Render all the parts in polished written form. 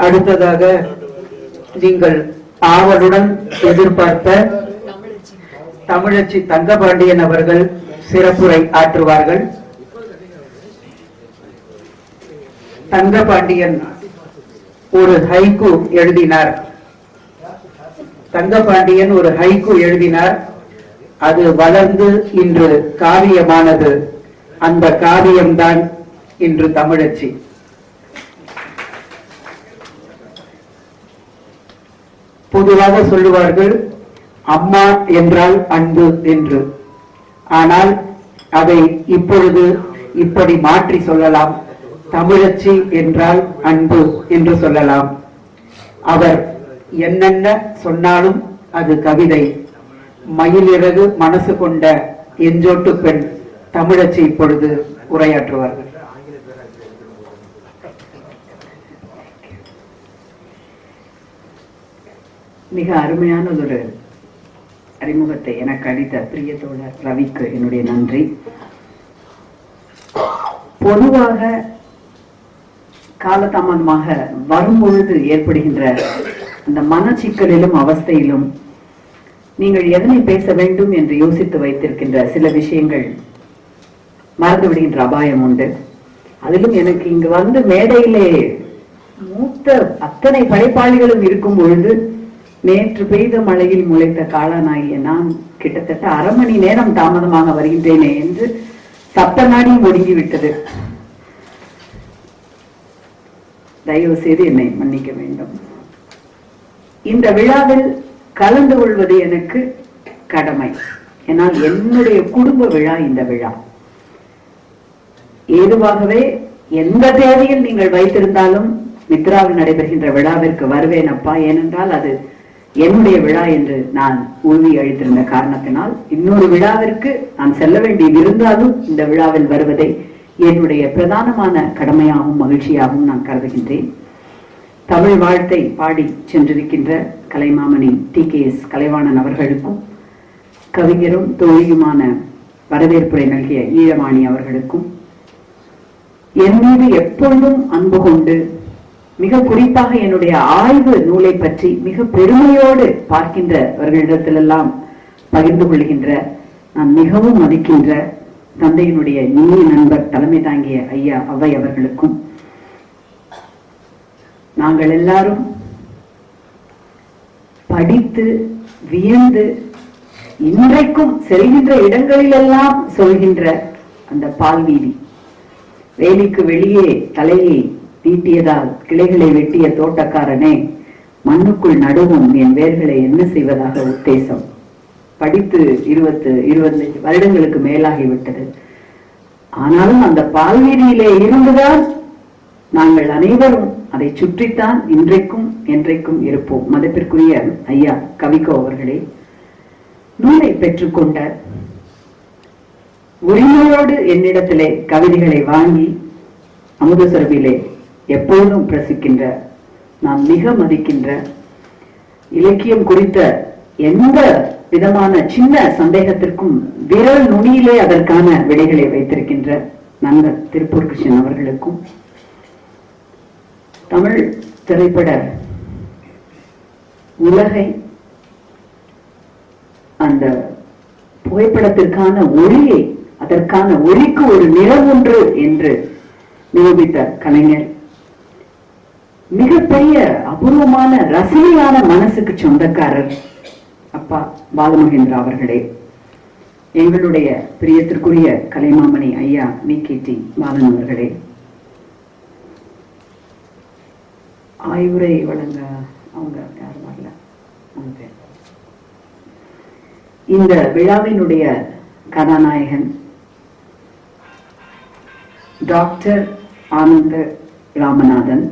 அடுத்ததாக நீங்கள் ஆவலுடன் எதிர்பார்த்த தமிழச்சி தங்கபாண்டியன் அவர்கள் சிறப்புரை ஆற்றுவார்கள். தங்கபாண்டியன் ஒரு ஹைக்கூ எழுதினார். தங்கபாண்டியன் ஒரு ஹைக்கூ எழுதினார். அது வளர்ந்து இன்று காவியமானது. அந்த காவியம்தான் இன்று தமிழச்சி. பொதுவாக சொல்லுவார்கள் அம்மா என்றால் அன்பு என்று. ஆனால் அதை இப்பொழுது இப்படி மாற்றி சொல்லலாம். தமிழச்சி என்றால் அன்பு என்று சொல்லலாம். அவர் என்னென்ன சொன்னாலும் அது கவிதை. மயிலிறகு மனசு கொண்ட எஞ்சோட்டு பெண் தமிழச்சி இப்பொழுது உரையாற்றுவார்கள். மிக அருமையான ஒரு அறிமுகத்தை எனக்கு அளித்த பிரிய தோழர் ரவிக்கு என்னுடைய நன்றி. பொதுவாக காலதாமதமாக வரும்பொழுது ஏற்படுகின்ற அந்த மனச்சிக்கலிலும் அவஸ்தையிலும் நீங்கள் எதனை பேச வேண்டும் என்று யோசித்து வைத்திருக்கின்ற சில விஷயங்கள் மறந்து விடுகின்ற அபாயம் உண்டு. அதிலும் எனக்கு இங்கு வந்து மேடையிலே மூத்த அத்தனை படைப்பாளிகளும் இருக்கும் பொழுது நேற்று பெய்த மழையில் முளைத்த காளானாகிய நான் கிட்டத்தட்ட அரை மணி நேரம் தாமதமாக வருகின்றேனே என்று சப்த நாடி ஒடுங்கிவிட்டது. தயவு செய்து என்னை மன்னிக்க வேண்டும். இந்த விழாவில் கலந்து கொள்வது எனக்கு கடமை. ஏனால் என்னுடைய குடும்ப விழா இந்த விழா. ஏதுவாகவே எந்த தேதியில் நீங்கள் வைத்திருந்தாலும் மித்ராவில் நடைபெறுகின்ற விழாவிற்கு வருவேன் அப்பா. ஏனென்றால் அது என்னுடைய விழா என்று நான் உறுதி அளித்திருந்த காரணத்தினால் இன்னொரு விழாவிற்கு நான் செல்ல வேண்டியது இருந்தாலும் இந்த விழாவில் வருவதை என்னுடைய பிரதானமான கடமையாகவும் மகிழ்ச்சியாகவும் நான் கருதுகின்றேன். தமிழ் வாழ்த்தை பாடி சென்றிருக்கின்ற கலைமாமணி TKS கலைவாணன் அவர்களுக்கும் கவிஞரும் தோழியுமான வரவேற்புரை நல்கிய ஈழவாணி அவர்களுக்கும் என் மீது எப்பொழுதும் அன்பு கொண்டு மிக குறிப்பாக என்னுடைய ஆய்வு நூலை பற்றி மிக பெருமையோடு பார்க்கின்றவர்களிடத்திலெல்லாம் பகிர்ந்து கொள்கின்ற நான் மிகவும் மதிக்கின்ற தந்தையினுடைய இனிய நண்பர் தலைமை தாங்கிய ஐயா அவ்வை அவர்களுக்கும் நாங்கள் எல்லாரும் படித்து வியந்து இன்றைக்கும் செல்கின்ற இடங்களிலெல்லாம் சொல்கின்ற அந்த பால்வீதி, வேலிக்கு வெளியே தலையை நீட்டியதால் கிளைகளை வெட்டிய தோட்டக்காரனே மண்ணுக்குள் நடுவும் என் வேர்களை என்ன செய்வதாக உத்தேசம். படித்து 25 வருடங்களுக்கு மேலாகிவிட்டது. ஆனாலும் அந்த பால்வீதியிலே இருந்துதான் நாங்கள் அனைவரும் அதை சுற்றித்தான் இன்றைக்கும் என்றைக்கும் இருப்போம். மதிப்பிற்குரிய ஐயா கவிக்கோ அவர்களே, நூலை பெற்றுக்கொண்ட உரிமையோடு என்னிடத்திலே கவிதைகளை வாங்கி அமுதசுரபிலே எப்போதும் பிரசிக்கின்ற நான் மிக மதிக்கின்ற இலக்கியம் குறித்த எந்த விதமான சின்ன சந்தேகத்திற்கும் விரல் நுனியிலே அதற்கான விடைகளை வைத்திருக்கின்ற நண்பர் திருப்பூர் கிருஷ்ணன் அவர்களுக்கும் தமிழ் திரைப்பட உலகை அந்த புகைப்படத்திற்கான ஒளியை அதற்கான ஒளிக்கு ஒரு நிறம் ஒன்று என்று நிரூபித்த கலைஞர், மிகப்பெரிய அபூர்வமான ரசனையான மனசுக்கு சொந்தக்காரர் அப்பா பாலமகேந்திரா அவர்களே, எங்களுடைய பிரியத்திற்குரிய கலைமாமணி ஐயா VKT பாலன் அவர்களே, ஆய்வுரை வழங்க அவங்க யாரும் வரல. இந்த விழாவினுடைய கதாநாயகன் டாக்டர் ஆனந்த ராமநாதன்.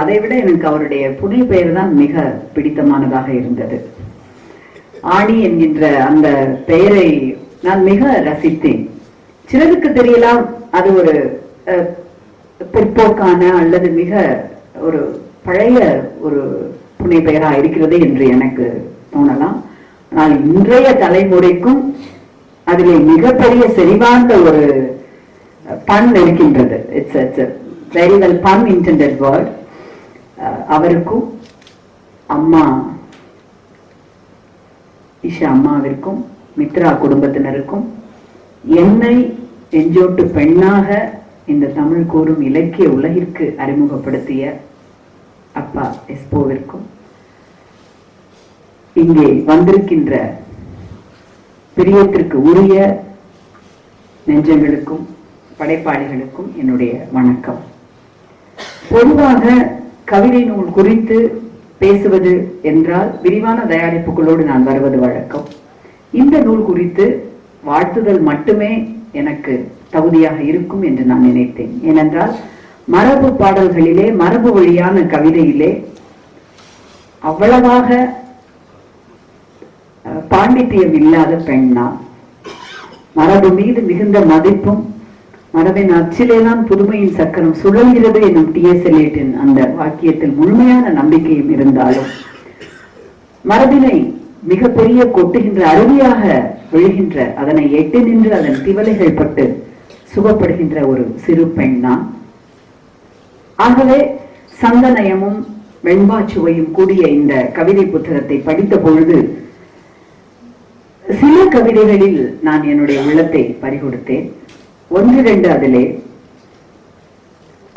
அதை விட எனக்கு அவருடைய புனை பெயர் தான் மிக பிடித்தமானதாக இருந்தது. ஆணி என்கின்ற அந்த பெயரை நான் மிக ரசித்தேன். சிலருக்கு தெரியலாம் அது ஒரு பிற்போக்கான அல்லது மிக ஒரு பழைய ஒரு புனை பெயரா இருக்கிறது என்று எனக்கு தோணலாம். ஆனால் இன்றைய தலைமுறைக்கும் அதிலே மிகப்பெரிய செறிவார்ந்த ஒரு பண் இருக்கின்றது. It's very well pun intended word. அவருக்கும் அம்மா இஷா அம்மாவிற்கும் மித்ரா குடும்பத்தினருக்கும் என்னை நெஞ்சோட்டு பெண்ணாக இந்த தமிழ் கூறும் இலக்கிய உலகிற்கு அறிமுகப்படுத்திய அப்பா எஸ்போவிற்கும் இங்கே வந்திருக்கின்ற பிரியத்திற்கு உரிய நெஞ்சங்களுக்கும் படைப்பாளிகளுக்கும் என்னுடைய வணக்கம். பொதுவாக கவிதை நூல் குறித்து பேசுவது என்றால் விரிவான தயாரிப்புகளோடு நான் வருவது வழக்கம். இந்த நூல் குறித்து வாழ்த்துதல் மட்டுமே எனக்கு தகுதியாக இருக்கும் என்று நான் நினைத்தேன். ஏனென்றால் மரபு பாடல்களிலே, மரபு வழியான கவிதையிலே அவ்வளவாக பாண்டித்தியம் இல்லாத பெண்ணா, மரபு மீது மிகுந்த மதிப்பும், மரபின் அச்சிலேதான் புதுமையின் சக்கரம் சுழல்கிறது என்னும் T.S. Eliotன் அந்த வாக்கியத்தில் முழுமையான நம்பிக்கையும் இருந்தாலும், மரபினை மிகப்பெரிய கொட்டுகின்ற அருவியாக விழுகின்ற, அதனை எட்டி நின்று அதன் திவலைகள் பட்டு சுகப்படுகின்ற ஒரு சிறு பெண்ணா. ஆகவே சந்தனயமும் வெண்பாச்சுவையும் கூடிய இந்த கவிதை புத்தகத்தை படித்த பொழுது சில கவிதைகளில் நான் என்னுடைய உள்ளத்தை பறிகொடுத்தேன். ஒன்று ரெண்டு அதிலே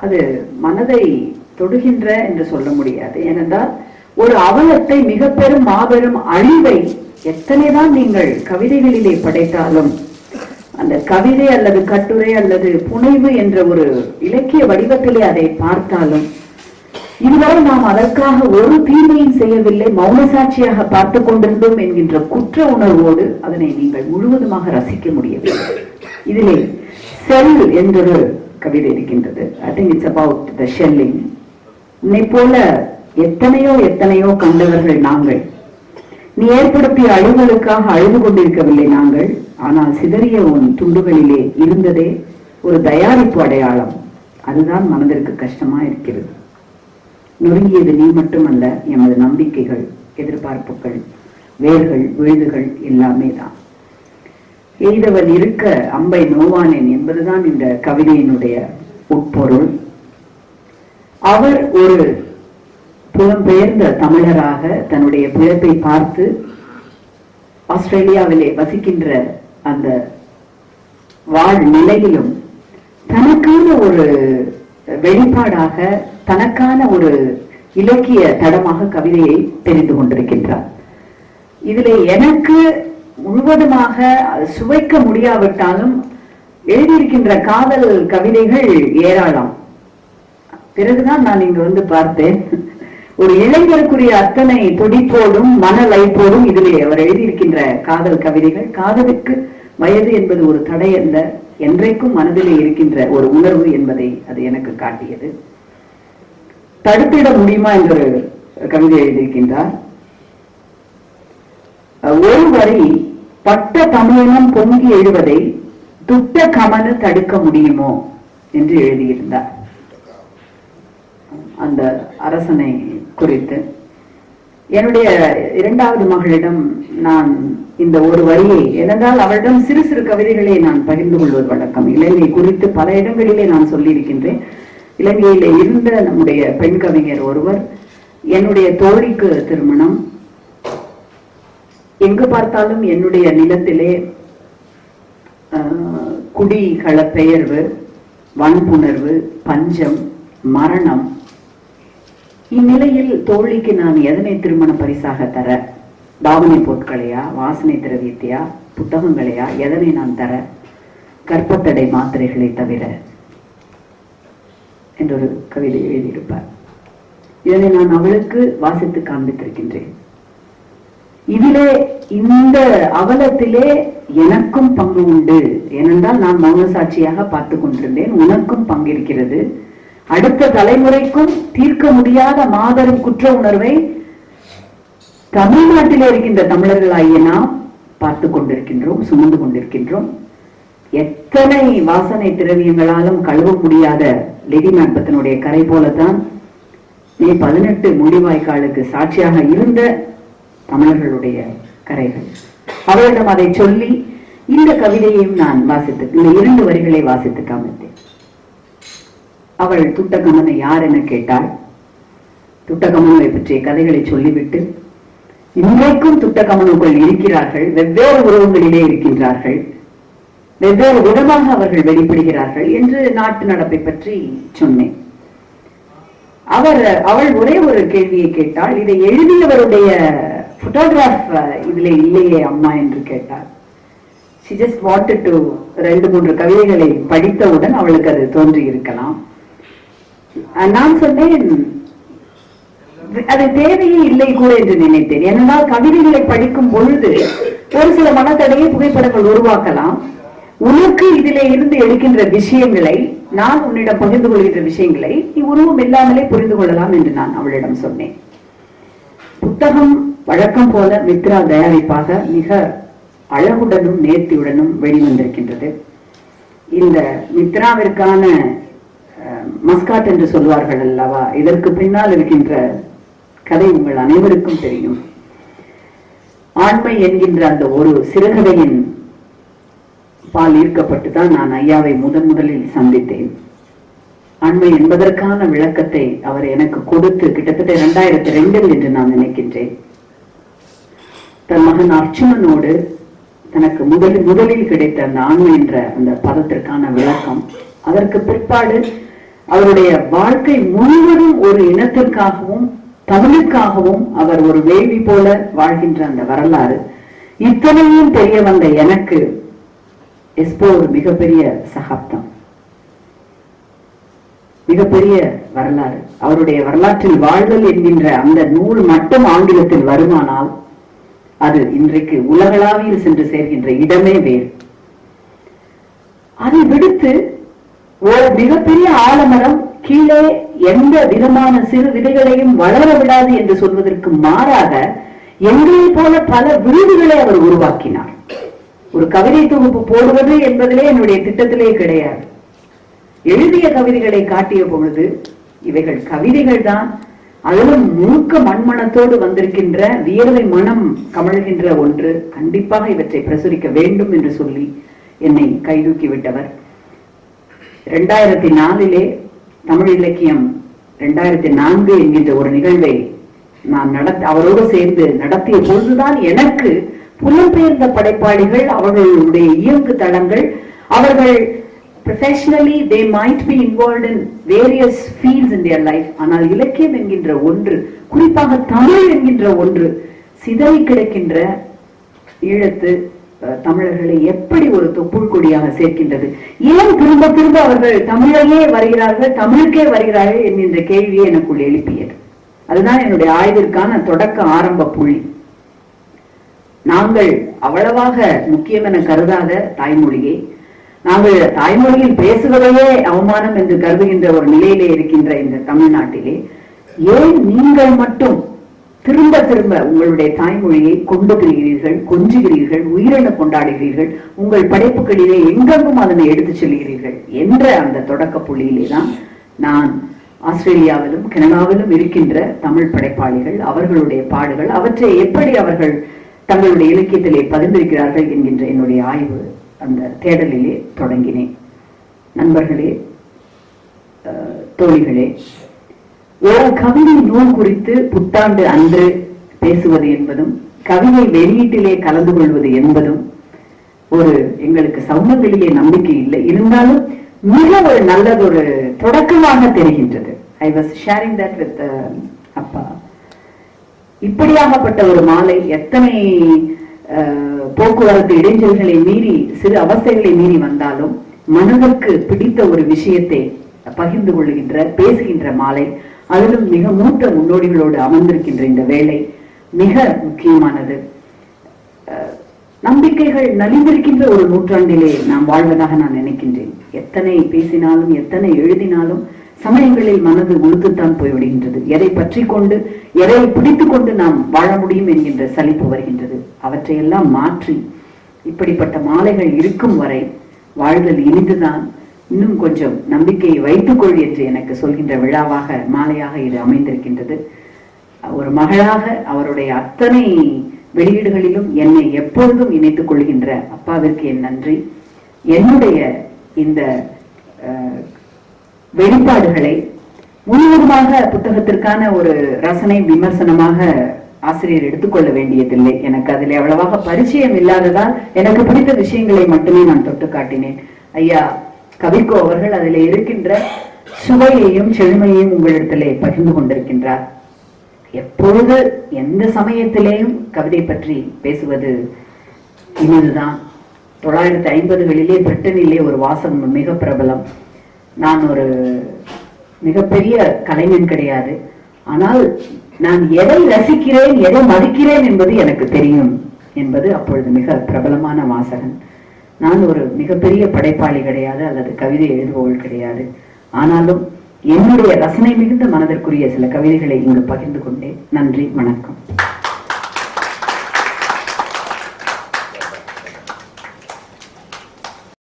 அது மனதை தொடுகின்ற என்று சொல்ல முடியாது. ஏனென்றால் ஒரு அவலத்தை, மிக பெரும் மாபெரும் அழிவை எத்தனைதான் நீங்கள் கவிதைகளிலே படைத்தாலும், அந்த கவிதை அல்லது கட்டுரை அல்லது புனைவு என்ற ஒரு இலக்கிய வடிவத்திலே அதை பார்த்தாலும், இதுவரை நாம் அதற்காக ஒரு தீமையும் செய்யவில்லை, மௌன சாட்சியாக பார்த்து கொண்டிருந்தோம் என்கின்ற குற்ற உணர்வோடு அதனை நீங்கள் முழுவதுமாக ரசிக்க முடியவில்லை. இதிலே செல் என்றொரு கவிதை இருக்கின்றது. I think it's about the Schelling. உன்னை போல எத்தனையோ எத்தனையோ கண்டவர்கள் நாங்கள். நீ ஏற்படுத்திய அழிவுகளுக்காக அழுது கொண்டிருக்கவில்லை நாங்கள். ஆனால் சிதறிய உன் துண்டுகளிலே இருந்ததே ஒரு தயாரிப்பு அடையாளம். அதுதான் மனதிற்கு கஷ்டமா இருக்கிறது. நொறுங்கியது நீ மட்டுமல்ல, எமது நம்பிக்கைகள், எதிர்பார்ப்புகள், வேர்கள், விழுதுகள் எல்லாமே தான். எய்தவன் இருக்க அம்பை நோவானேன் என்பதுதான் இந்த கவிதையினுடைய உட்பொருள். அவர் ஒரு புலம்பெயர்ந்த தமிழராக தன்னுடைய பிழைப்பை பார்த்து ஆஸ்திரேலியாவிலே வசிக்கின்ற அந்த வாழ் நிலையிலும் தனக்கான ஒரு வெளிப்பாடாக, தனக்கான ஒரு இலக்கிய தடமாக கவிதையை தெரிந்து கொண்டிருக்கின்றார். இதிலே எனக்கு முழுவதுமாக சுவைக்க முடியாவிட்டாலும் எழுதியிருக்கின்ற காதல் கவிதைகள் ஏராளம். பிறகுதான் நான் இங்கு வந்து பார்த்தேன், ஒரு இளைஞருக்குரிய அத்தனை துடிப்போடும் மன லைப்போடும் இதிலே அவர் எழுதியிருக்கின்ற காதல் கவிதைகள். காதலுக்கு வயது என்பது ஒரு தடை அல்ல, என்றைக்கும் மனதிலே இருக்கின்ற ஒரு உணர்வு என்பதை அது எனக்கு காட்டியது. தடுத்திட முடியுமா என்ற ஒரு கவிதை எழுதியிருக்கின்றார். ஒரு வரி பட்ட தமிழனம் பொங்கி எழுவதை துட்ட கமனு தடுக்க முடியுமோ என்று எழுதியிருந்தார். அந்த அரசனை குறித்து என்னுடைய இரண்டாவது மகளிடம் நான் இந்த ஒரு வரியை, ஏனென்றால் அவளிடம் சிறு சிறு கவிதைகளை நான் பகிர்ந்து கொள்வது வழக்கம். இலங்கை குறித்து பல இடங்களிலே நான் சொல்லியிருக்கின்றேன். இலங்கையிலே இருந்த நம்முடைய பெண் கவிஞர் ஒருவர், என்னுடைய தோழிக்கு திருமணம், எங்கு பார்த்தாலும் என்னுடைய நிலத்திலே குடி களப்பெயர்வு, வன்புணர்வு, பஞ்சம், மரணம். இந்நிலையில் தோழிக்கு நான் எதனை திருமண பரிசாக தர? தாவணி பொருட்களையா, வாசனை திரவியத்தையா, புத்தகங்களையா, எதனை நான் தர? கர்ப்பத்தடை மாத்திரைகளை தவிர என்றொரு கவிதை எழுதியிருப்பார். இதனை நான் அவளுக்கு வாசித்து காண்பித்திருக்கின்றேன். இதிலே, இந்த அவலத்திலே எனக்கும் பங்கு உண்டு. ஏனென்றால் நான் மௌன சாட்சியாக பார்த்து கொண்டிருந்தேன். உனக்கும் பங்கிருக்கிறது. அடுத்த தலைமுறைக்கும் தீர்க்க முடியாத மாபெரும் குற்ற உணர்வை தமிழ்நாட்டிலே இருக்கின்ற தமிழர்களாகிய நாம் பார்த்து கொண்டிருக்கின்றோம், சுமந்து கொண்டிருக்கின்றோம். எத்தனை வாசனை திரவியங்களாலும் கழுவ முடியாத லேடி மேம்பத்தினுடைய கரை போலத்தான் மே 18 முள்ளிவாய்க்காலுக்கு சாட்சியாக இருந்த தமிழர்களுடைய கரைகள். அவரிடம் அதை சொல்லி இந்த கவிதையையும் நான் வாசித்து, இந்த 2 வரிகளை வாசித்து காமித்தேன். அவள் துட்டகமனை யார் என கேட்டாள். துட்டகமனுவை பற்றிய கதைகளை சொல்லிவிட்டு, இன்றைக்கும் துட்டகமனுக்குள் இருக்கிறார்கள், வெவ்வேறு உறவுகளிலே இருக்கின்றார்கள், வெவ்வேறு விதமாக அவர்கள் வெளிப்படுகிறார்கள் என்று நாட்டு நடப்பை பற்றி சொன்னேன். அவள் ஒரே ஒரு கேள்வியை கேட்டாள். இதை எழுதியவருடைய போட்டோகிராஃப் இதுல இல்லையே அம்மா என்று கேட்டாள். she just wanted to 2-3 கவிதைகளை படித்தவுடன் அவளுக்கு அது தோன்றி இருக்கலாம். நான் சொன்னேன் அது தேவையே இல்லை கூட என்று நினைத்தேன். ஏனென்றால் கவிதைகளை படிக்கும் பொழுது ஒரு சில மனத்தடையை புகைப்படங்கள் உருவாக்கலாம். உனக்கு இதிலே இருந்து எடுக்கின்ற விஷயங்களை, நான் உன்னிடம் பகிர்ந்து கொள்கின்ற விஷயங்களை நீ உருவம் இல்லாமலே புரிந்து கொள்ளலாம் என்று நான் அவளிடம் சொன்னேன். புத்தகம் வழக்கம் போல மித்ரா தயாரிப்பாக மிக அழகுடனும் நேர்த்தியுடனும் வெளிவந்திருக்கின்றது. இந்த மித்ராவிற்கான மஸ்காட் என்று சொல்வார்கள் அல்லவா, இதற்கு பின்னால் இருக்கின்ற கதை உங்கள் அனைவருக்கும் தெரியும். ஆண்மை என்கின்ற அந்த ஒரு சிறுகதையின் பால் ஈர்க்கப்பட்டுதான் நான் ஐயாவை முதலில் சந்தித்தேன். ஆண்மை என்பதற்கான விளக்கத்தை அவர் எனக்கு கொடுத்து கிட்டத்தட்ட 2002 என்று நான் நினைக்கின்றேன். தன் மகன் அர்ச்சுனனோடு தனக்கு முதலில் கிடைத்த அந்த ஆண்மை என்ற அந்த பதத்திற்கான விளக்கம், அதற்கு பிற்பாடு அவருடைய வாழ்க்கை முழுவதும் ஒரு இனத்திற்காகவும் தமிழுக்காகவும் அவர் ஒரு வேள்வி போல வாழ்கின்ற அந்த வரலாறு, இத்தனையும் தெரிய வந்த எனக்கு எஸ்போ ஒரு மிகப்பெரிய சகாப்தம், மிகப்பெரிய வரலாறு. அவருடைய வரலாற்றில் வாழ்தல் என்கின்ற அந்த நூல் மட்டும் ஆங்கிலத்தில் வருமானால் அது இன்றைக்கு உலகளாவியில் சென்று சேர்கின்ற இடமே வேறு. அதை விடுத்து ஒரு மிகப்பெரிய ஆலமரம் கீழே எந்த விதமான சிறு விதைகளையும் வளர விடாது என்று சொல்வதற்கு மாறாக எங்களை போல பல விருதுகளை அவர் உருவாக்கினார். ஒரு கவிதை தொகுப்பு போடுவது என்பதிலே என்னுடைய திட்டத்திலே கிடையாது. எழுதிய கவிதைகளை காட்டிய பொழுது இவைகள் கவிதைகள் தான், அதிலும் மூக்க மண்மணத்தோடு வந்திருக்கின்ற வியர்வை மனம் கமழ்கின்ற ஒன்று, கண்டிப்பாக இவற்றை பிரசுரிக்க வேண்டும் என்று சொல்லி என்னை கைதூக்கி விட்டவர். 2004 தமிழ் இலக்கியம் 2004 என்கின்ற ஒரு நிகழ்வை நான் அவரோடு சேர்ந்து நடத்திய பொழுதுதான் எனக்கு புலம்பெயர்ந்த படைப்பாளிகள், அவர்களுடைய இயங்கு தளங்கள், அவர்கள் professionally they might be involved in various fields in their life, ஆனால் இலக்கியம் என்கின்ற ஒன்று, குறிப்பாக தமிழ் என்கின்ற ஒன்று சிதறி கிடக்கின்ற ஈழத்து தமிழர்களை எப்படி ஒரு தொப்புள் கொடியாக சேர்க்கின்றது, ஏன் திரும்ப திரும்ப அவர்கள் தமிழையே வருகிறார்கள், தமிழுக்கே வருகிறார்கள் என்கின்ற கேள்வியை எனக்குள் எழுப்பியது. அதுதான் என்னுடைய ஆய்விற்கான தொடக்க ஆரம்ப புள்ளி. நாங்கள் அவ்வளவாக முக்கியம் என கருதாத தாய்மொழியை, நாங்கள் தாய்மொழியில் பேசுவதையே அவமானம் என்று கருதுகின்ற ஒரு நிலையிலே இருக்கின்ற இந்த தமிழ்நாட்டிலே ஏன் நீங்கள் மட்டும் திரும்ப திரும்ப உங்களுடைய தாய்மொழியை கொண்டு திரிகிறீர்கள், கொஞ்சுகிறீர்கள், உயிரென கொண்டாடுகிறீர்கள், உங்கள் படைப்புகளிலே எங்கெங்கும் அதனை எடுத்துச் செல்கிறீர்கள் என்ற அந்த தொடக்க புள்ளியிலே தான் நான் ஆஸ்திரேலியாவிலும் கனடாவிலும் இருக்கின்ற தமிழ் படைப்பாளிகள், அவர்களுடைய பாடுகள், அவற்றை எப்படி அவர்கள் தங்களுடைய இலக்கியத்திலே பதிந்திருக்கிறார்கள் என்கின்ற என்னுடைய ஆய்வு அந்த தேடலிலே தொடங்கினேன். நண்பர்களே, தோழிகளே, ஒரு கவிதை நூல் குறித்து புத்தாண்டு அன்று பேசுவது என்பதும் கவிதை வெளியீட்டிலே கலந்து கொள்வது என்பதும் ஒரு எங்களுக்கு சமூகங்களிலே நம்பிக்கை இல்லை, இருந்தாலும் மிக ஒரு நல்லதொரு தொடக்கமாக தெரிகின்றது. I was sharing that with அப்பா. இப்படியாகப்பட்ட ஒரு மாலை எத்தனை போக்குவரத்து இடைஞ்சல்களை மீறி, சிறு அவஸ்தைகளை மீறி வந்தாலும் மனதிற்கு பிடித்த ஒரு விஷயத்தை பகிர்ந்து கொள்ளுகின்ற, பேசுகின்ற மாலை, அதிலும் மிக மூத்த முன்னோடிகளோடு அமர்ந்திருக்கின்ற இந்த வேளை மிக முக்கியமானது. நம்பிக்கைகள் நலிந்திருக்கின்ற ஒரு நூற்றாண்டிலே நாம் வாழ்வதாக நான் நினைக்கின்றேன். எத்தனை பேசினாலும் எத்தனை எழுதினாலும் சமயங்களில் மனது உறுத்துத்தான் போய்விடுகின்றது. எதை பற்றி கொண்டு, எதை பிடித்துக் கொண்டு நாம் வாழ முடியும் என்கின்ற சலிப்பு வருகின்றது. அவற்றையெல்லாம் மாற்றி இப்படிப்பட்ட மாலைகள் இருக்கும் வரை வாழ்தல் இனிதுதான், இன்னும் கொஞ்சம் நம்பிக்கையை வைத்துக்கொள் என்று எனக்கு சொல்கின்ற விழாவாக, மாலையாக இது அமைந்திருக்கின்றது. ஒரு மகளாக அவருடைய அத்தனை வெளியீடுகளிலும் என்னை எப்பொழுதும் இணைத்துக் கொள்கின்ற அப்பாவிற்கு என் நன்றி. என்னுடைய இந்த வெளிப்பாடுகளை முழுவதுமாக புத்தகத்திற்கான ஒரு ரசனை விமர்சனமாக ஆசிரியர் எடுத்துக்கொள்ள வேண்டியதில்லை. எனக்கு அதில் அவ்வளவாக பரிச்சயம் இல்லாததால் எனக்கு பிடித்த விஷயங்களை மட்டுமே நான் தொட்டு காட்டினேன். ஐயா கவிக்கோ அவர்கள் அதில் இருக்கின்ற சுவையையும் செழுமையையும் உங்களிடத்திலே பகிர்ந்து கொண்டிருக்கின்றார். எப்பொழுது எந்த சமயத்திலேயும் கவிதை பற்றி பேசுவது இனிதுதான். 950களிலே பிரிட்டனிலே ஒரு வாசகம் மிக பிரபலம். நான் ஒரு மிகப்பெரிய கலைஞன் கிடையாது, ஆனால் நான் எதை ரசிக்கிறேன் எதை மதிக்கிறேன் என்பது எனக்கு தெரியும் என்பது அப்பொழுது மிக பிரபலமான வாசகன். நான் ஒரு மிகப்பெரிய படைப்பாளி கிடையாது அல்லது கவிதை எழுதுபவள் கிடையாது. ஆனாலும் என்னுடைய ரசனை மிகுந்த மனதிற்குரிய சில கவிதைகளை இங்கு பகிர்ந்து கொண்டேன். நன்றி, வணக்கம்.